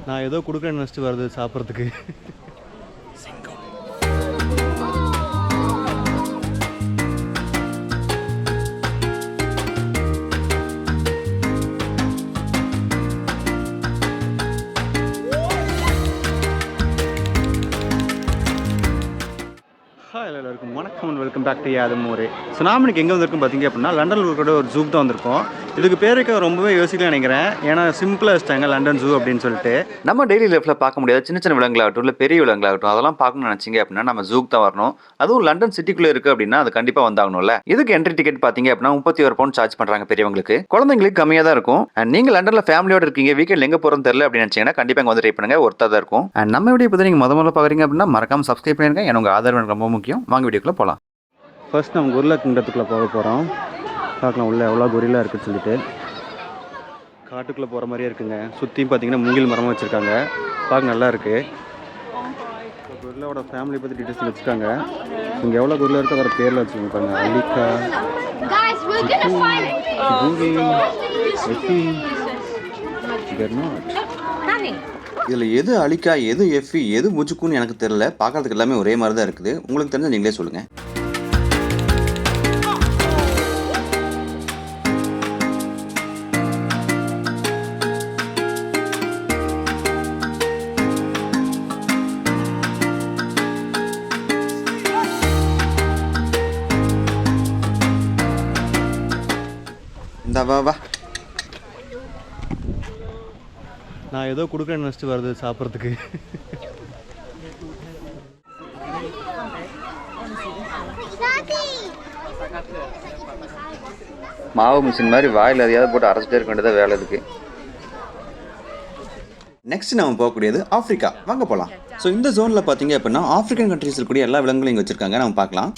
நான் ஏதோ கொடுக்குறேன்னு நினச்சிட்டு வருது சாப்பிட்றதுக்கு. எல்லாருக்கும் வணக்கம் அண்ட் வெல்கம் பேக் டு யாதும் ஊரே. ஸோ நாம் இன்னைக்கு எங்கே வந்திருக்கும் பார்த்தீங்க அப்படின்னா லண்டனில் இருக்கிற ஒரு ஜூக்கு தான் வந்திருக்கோம். இதுக்கு பேருக்கு ரொம்பவே யோசிக்கலாம் நினைக்கிறேன், ஏன்னா சிம்பிளாக வச்சிட்டாங்க லண்டன் ஜூ அப்படின்னு சொல்லிட்டு. நம்ம டெய்லி லைஃப்பில் பார்க்க முடியாத சின்ன சின்ன விலங்குகளாகட்டும் இல்லை பெரிய விலங்குகளாகட்டும் அதெல்லாம் பார்க்கணும்னு நினச்சிங்க அப்படின்னா நம்ம ஜூக்கு தான் வரணும். அதுவும் லண்டன் சிட்டிக்குள்ளே இருக்குது அப்படின்னா அது கண்டிப்பாக வந்தாகணும்ல. இதுக்கு என்ட்ரி டிக்கெட் பார்த்தீங்க அப்படின்னா 31 பவுண்ட் சார்ஜ் பண்ணுறாங்க பெரியவங்களுக்கு. குழந்தைங்களுக்கு கம்மியாக தான் இருக்கும். அண்ட் நீங்கள் லண்டனில் ஃபேமிலியோட இருக்கீங்க, வீக்கெண்ட் எங்கே போகிறோன்னு தெரியல அப்படின்னு நினச்சிங்கன்னா கண்டிப்பாக இங்கே வந்து ட்ரை பண்ணுங்க, ஒர்த்தாக தான் இருக்கும். அண்ட் நம்ம வீடியோ இப்போ நீங்கள் முதல்ல பார்க்குறீங்க அப்படின்னா மறக்காம சப்ஸ்கிரைப் பண்ணிருங்க, எனக்கு ஆதரவு எனக்கு ரொம்ப முக்கியம். வாங்க வீடியோக்குள்ளே போகலாம். ஃபர்ஸ்ட் நம்ம கொரில்லா கிங்டத்துக்குள்ளே போக போகிறோம். பார்க்கலாம் உள்ள எவ்வளோ கொரில்லா இருக்குன்னு சொல்லிட்டு. காட்டுக்குள்ளே போகிற மாதிரியே இருக்குங்க. சுற்றியும் பார்த்தீங்கன்னா மூங்கில் மரமாக வச்சுருக்காங்க, பார்க்க நல்லா இருக்குது. கொரில்லாவோட ஃபேமிலி பற்றி டீட்டெயில்ஸ் வச்சுருக்காங்க. இங்கே எவ்வளோ கொரில்லா இருக்கோ அதோட பேரில் வச்சுருக்காங்க பாருங்க. அலிகா, இதில் எது அலிகா எது எஃபி எது முஜுக்குன்னு எனக்கு தெரியல. பார்க்கறதுக்கு எல்லாமே ஒரே மாதிரி தான் இருக்குது. உங்களுக்கு தெரிஞ்ச நீங்களே சொல்லுங்கள். வா நான் ஏதோ கொடுக்குறேன்னு நினச்சிட்டு வருது சாப்பிட்றதுக்கு. மாவு மிஷின் மாதிரி வாயில் எதையாவது போட்டு அரைச்சிட்டே இருக்க வேண்டியதாக வேலை இருக்கு. நெக்ஸ்ட் நம்ம போகக்கூடியது ஆஃப்ரிக்கா. வாங்க போகலாம். ஸோ இந்த ஜோனில் பார்த்தீங்க அப்படின்னா ஆஃப்ரிக்கன் கண்ட்ரீஸ் இருக்கக்கூடிய எல்லா விலங்குகளும் இங்கே வச்சுருக்காங்க, நம்ம பார்க்கலாம்.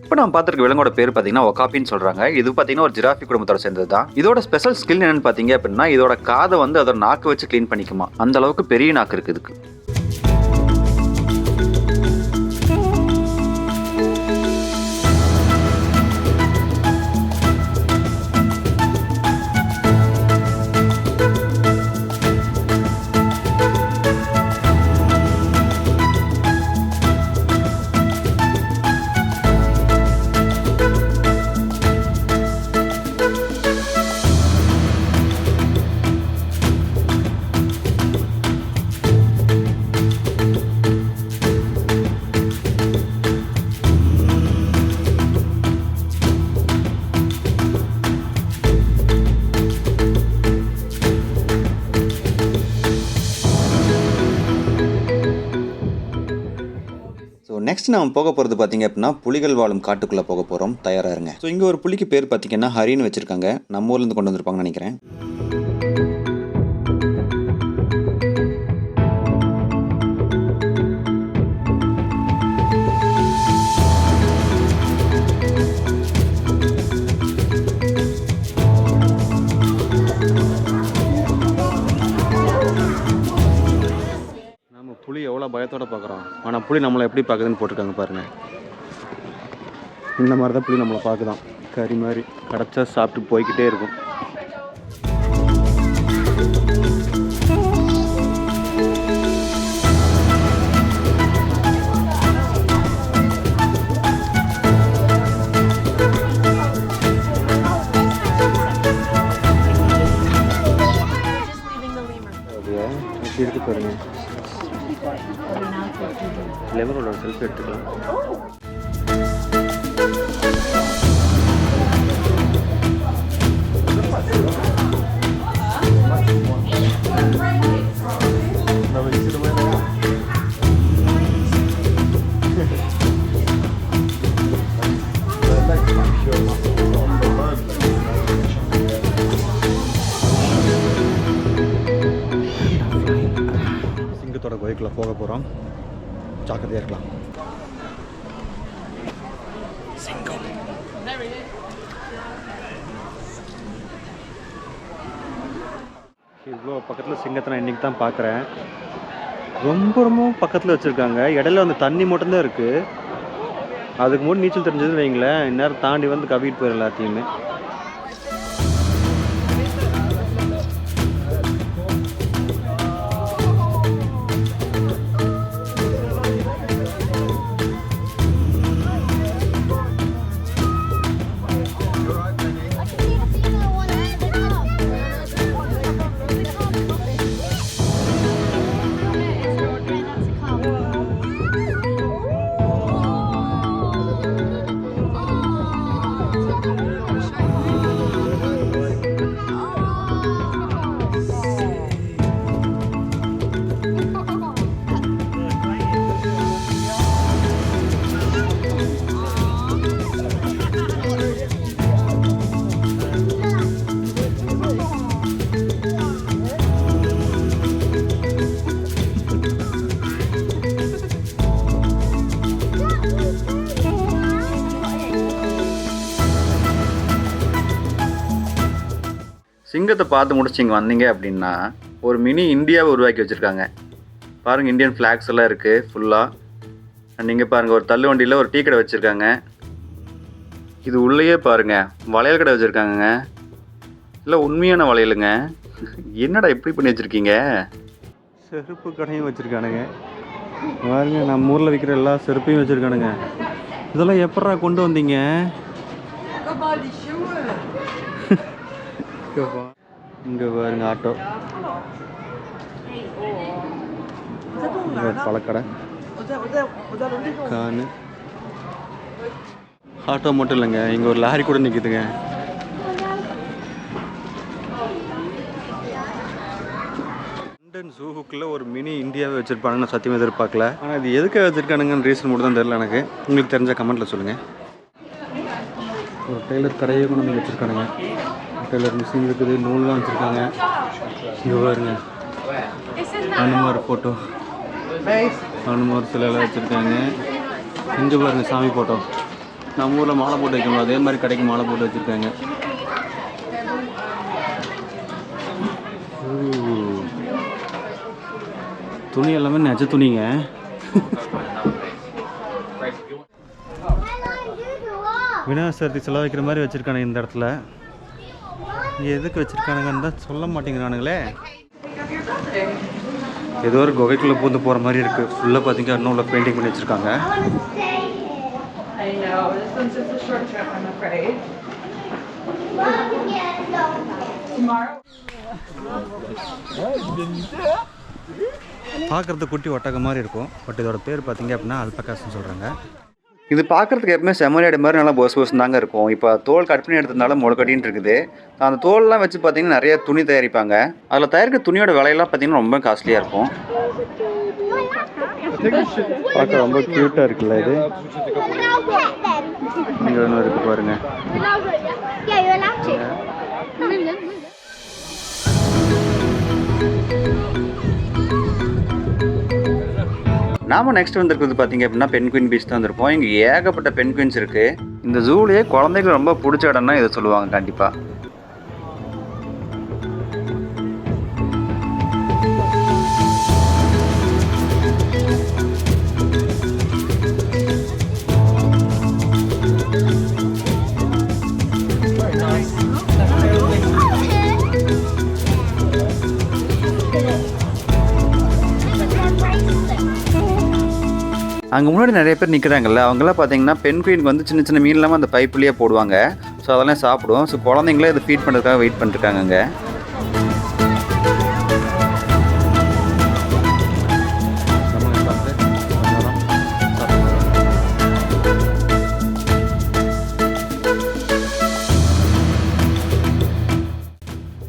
இப்போ நம்ம பார்த்துருக்க விலங்கோட பேர் பார்த்தீங்கன்னா ஒகாப்பின்னு சொல்கிறாங்க. இது பார்த்தீங்கன்னா ஒரு ஜிராஃபி குடும்பத்தோட சேர்ந்தது தான். இதோட ஸ்பெஷல் ஸ்கில் என்னன்னு பார்த்தீங்க அப்படின்னா இதோட காதை வந்து அதோட நாக்கு வச்சு க்ளீன் பண்ணிக்குமா. அந்த அளவுக்கு பெரிய நாக்கு இருக்குது இதுக்கு. நெக்ஸ்ட் நம்ம போக போகிறது பார்த்தீங்க அப்படின்னா புலிகள் வாழும் காட்டுக்குள்ளே போக போகிறோம். தயாராக இருங்க. ஸோ இங்கே ஒரு புலிக்கு பேர் பார்த்தீங்கன்னா ஹரின்னு வச்சுருக்காங்க. நம்ம ஊர்லேருந்து கொண்டு வந்திருப்பாங்கன்னு நினைக்கிறேன். புலி எவ்வளோ பயத்தோடு பார்க்குறோம், ஆனால் புலி நம்மளை எப்படி பார்க்குதுன்னு போட்டிருக்காங்க பாருங்கள். இந்த மாதிரி தான் புலி நம்மளை பார்க்குதான், கறி மாதிரி கிடச்சா சாப்பிட்டு போய்கிட்டே இருக்கும். எப்படி இருக்கு பாருங்க. லெமனோட செல்ஃபி எடுத்துக்கலாம். சிங்கத்தோட கோயிலுக்குள்ள போக போகிறோம், ஜாக்கிரதையாக இருக்கலாம். சிங்கம் இவ்வளோ பக்கத்தில் சிங்கத்தை நான் இன்றைக்கி தான் பார்க்குறேன். ரொம்ப ரொம்ப பக்கத்தில் வச்சுருக்காங்க. இடையில அந்த தண்ணி மட்டும்தான் இருக்குது. அதுக்கு முன்னாடி நீச்சல் தெரிஞ்சதுன்னு வைங்களேன், இந்நேரம் தாண்டி வந்து கவிட்டு போயிடும் எல்லாத்தையுமே. சிங்கத்தை பார்த்து முடிச்சு இங்கே வந்தீங்க அப்படின்னா ஒரு மினி இந்தியாவை உருவாக்கி வச்சுருக்காங்க. பாருங்கள், இந்தியன் ஃப்ளாக்ஸ் எல்லாம் இருக்குது ஃபுல்லாக. நீங்கள் பாருங்கள், ஒரு தள்ளு வண்டியில் ஒரு டீ கடை வச்சுருக்காங்க. இது உள்ளேயே பாருங்கள் வளையல் கடை வச்சுருக்காங்கங்க. இல்லை உண்மையான வளையலுங்க. என்னடா இப்படி பண்ணி வச்சுருக்கீங்க? செருப்பு கடையும் வச்சுருக்கானுங்க. பாருங்க, நம்ம ஊரில் விற்கிற எல்லா செருப்பையும் வச்சுருக்கானுங்க. இதெல்லாம் எப்படா கொண்டு வந்தீங்க? இங்கே பாருங்க ஆட்டோ, பழக்கடை, கானு. ஆட்டோ மட்டும் இல்லைங்க, இங்கே ஒரு லாரி கூட நிற்கிதுங்க. லண்டன் ஜூவுக்குள்ளே ஒரு மினி இந்தியாவை வச்சுருப்பானுங்க. நான் சத்தியமாக எதிர்பார்க்கல. ஆனால் இது எதுக்காக வச்சுருக்கானுங்கன்னு ரீசன் மட்டும் தான் தெரியல எனக்கு. உங்களுக்கு தெரிஞ்ச கமெண்ட்டில் சொல்லுங்கள். ஒரு டெய்லர் கடையை கொண்டு வந்து வச்சுருக்கானுங்க. டெய்லர் மிஷின் இருக்குது, நூல்லாம் வச்சுருக்காங்க. இங்கே பாருங்க அனுமார் ஃபோட்டோ, அனுமார் சிலையெல்லாம் வச்சுருக்காங்க. இங்கே பாருங்க சாமி ஃபோட்டோ. நம்ம ஊரில் மாலை போட்டு வைக்கணும், அதே மாதிரி கடைக்கு மாலை போட்டு வச்சுருக்காங்க. துணி எல்லாமே நெஜ துணிங்க. விநாயகர் சதுர்த்தி செலவு வைக்கிற மாதிரி வச்சுருக்கானுங்க இந்த இடத்துல. எதுக்கு வச்சுருக்கானுங்கன்னு தான் சொல்ல மாட்டேங்கிறானுங்களே. ஏதோ ஒரு குகைக்குள்ளே பூந்து போகிற மாதிரி இருக்குது. ஃபுல்லாக பார்த்தீங்கன்னா இன்னும் உள்ள பெயிண்டிங் பண்ணி வச்சுருக்காங்க. பார்க்குறது குட்டி ஒட்டக மாதிரி இருக்கும். பட் இதோட பேர் பார்த்தீங்க அப்படின்னா அல்பகாஸ்ன்னு சொல்கிறாங்க. இது பார்க்குறதுக்கு எப்பவுமே செம்மறியாடு மாதிரி நல்லா பொசு பொசு தாங்க இருக்கும். இப்போ தோல் கட் பண்ணி எடுத்ததுனால முளைக்கட்டின்னு இருக்குது. அந்த தோல்லாம் வச்சு பார்த்தீங்கன்னா நிறைய துணி தயாரிப்பாங்க. அதில் தயாரிக்கிற துணியோட விலையெல்லாம் பார்த்தீங்கன்னா ரொம்ப காஸ்ட்லியாக இருக்கும். பார்க்க ரொம்ப க்யூட்டாக இருக்குல்ல இது. இங்கே ஒன்று இருக்குது பாருங்க. நாம நெக்ஸ்ட் வந்திருக்கிறது பார்த்தீங்க அப்படின்னா பென்குயின் பீச் தான் வந்திருப்போம். இங்கே ஏகப்பட்ட பென்குயின்ஸ் இருக்குது. இந்த ஜூலேயே குழந்தைகள் ரொம்ப பிடிச்ச இடம்னா இதை சொல்லுவாங்க கண்டிப்பாக. அங்கே முன்னாடி நிறைய பேர் நிற்கிறாங்கல்ல, அவங்களாம் பார்த்தீங்கன்னா பென்குயினுக்கு வந்து சின்ன சின்ன மீன் இல்லாமல் அந்த பைப்புலேயே போடுவாங்க. ஸோ அதெல்லாம் சாப்பிடுவோம். ஸோ குழந்தைங்களே இதை ஃபீட் பண்ணுறதுக்காக வெயிட் பண்ணிருக்காங்க அங்கே.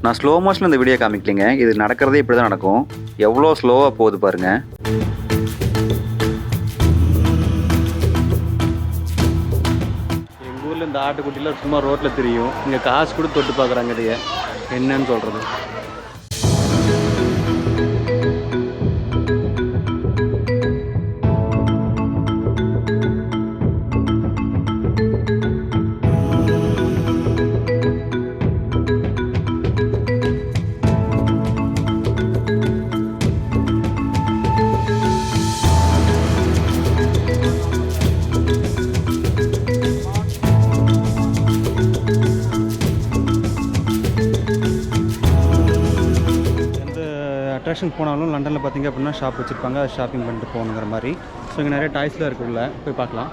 நான் ஸ்லோ மோஷனில் இந்த வீடியோ காமிக்கலிங்க. இது நடக்கிறதே இப்படி தான் நடக்கும். எவ்வளோ ஸ்லோவாக போகுது பாருங்கள். இந்த ஆட்டுக்குட்டியில் சும்மா ரோட்டில் தெரியும். இங்கே காசு கூட தொட்டு பார்க்குறாங்க. இதைய என்னன்னு சொல்கிறது. அட்ராக்ஷன் போனாலும் லண்டனில் பார்த்திங்க அப்படின்னா ஷாப் வச்சுருப்பாங்க, அது ஷாப்பிங் பண்ணிட்டு போகணுங்கிற மாதிரி. ஸோ இங்கே நிறைய டாய்ஸ்லாம் இருக்குள்ள போய் பார்க்கலாம்.